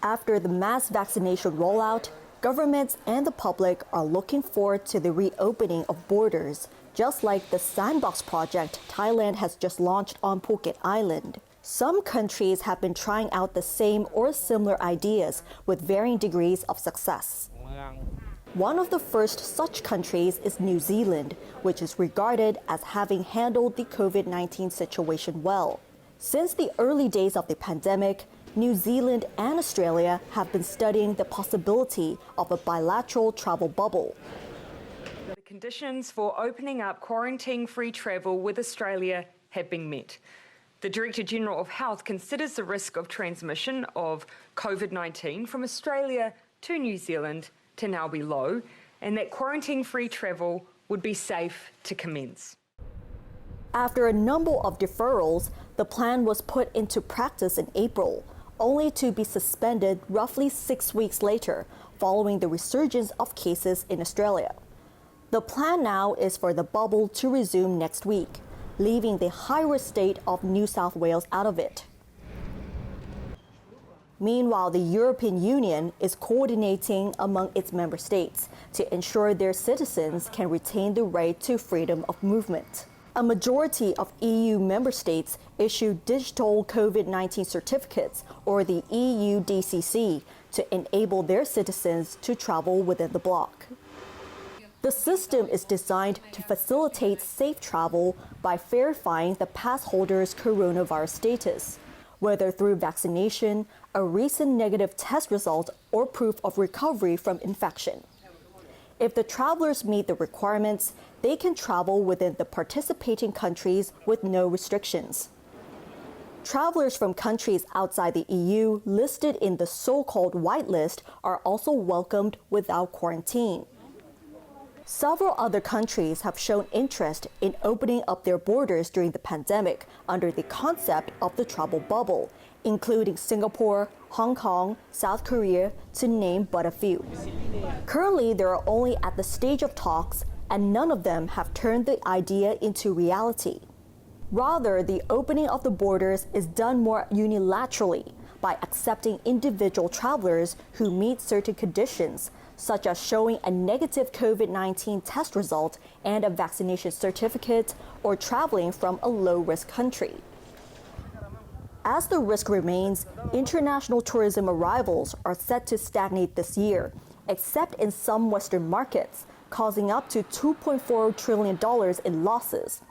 After the mass vaccination rollout, governments and the public are looking forward to the reopening of borders, just like the Sandbox project Thailand has just launched on Phuket Island. Some countries have been trying out the same or similar ideas with varying degrees of success. One of the first such countries is New Zealand, which is regarded as having handled the COVID-19 situation well. Since the early days of the pandemic, New Zealand and Australia have been studying the possibility of a bilateral travel bubble. The conditions for opening up quarantine-free travel with Australia have been met. The Director General of Health considers the risk of transmission of COVID-19 from Australia to New Zealand to now be low, and that quarantine-free travel would be safe to commence. After a number of deferrals, the plan was put into practice in April, only to be suspended roughly 6 weeks later, following the resurgence of cases in Australia. The plan now is for the bubble to resume next week, leaving the high-risk state of New South Wales out of it. Meanwhile, the European Union is coordinating among its member states to ensure their citizens can retain the right to freedom of movement. A majority of EU member states issue digital COVID-19 certificates, or the EU DCC, to enable their citizens to travel within the bloc. The system is designed to facilitate safe travel by verifying the pass holder's coronavirus status, whether through vaccination, a recent negative test result, or proof of recovery from infection. If the travelers meet the requirements, they can travel within the participating countries with no restrictions. Travelers from countries outside the EU listed in the so-called white list are also welcomed without quarantine. Several other countries have shown interest in opening up their borders during the pandemic under the concept of the travel bubble, including Singapore, Hong Kong, South Korea, to name but a few. Currently, they are only at the stage of talks, and none of them have turned the idea into reality. Rather, the opening of the borders is done more unilaterally by accepting individual travelers who meet certain conditions, such as showing a negative COVID-19 test result and a vaccination certificate, or traveling from a low-risk country. As the risk remains, international tourism arrivals are set to stagnate this year, except in some Western markets, causing up to $2.4 trillion in losses.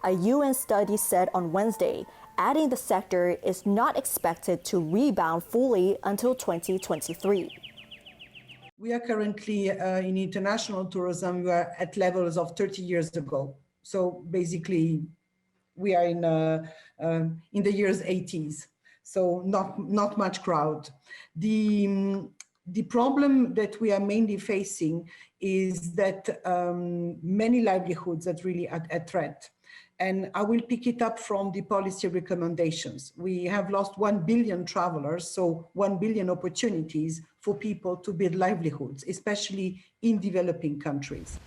A UN study said on Wednesday, adding the sector is not expected to rebound fully until 2023. We are currently in international tourism, we are at levels of 30 years ago. So basically, we are in the years 80s, so not much crowd. The problem that we are mainly facing is that many livelihoods are really at threat. And I will pick it up from the policy recommendations. We have lost 1 billion travelers, so 1 billion opportunities for people to build livelihoods, especially in developing countries.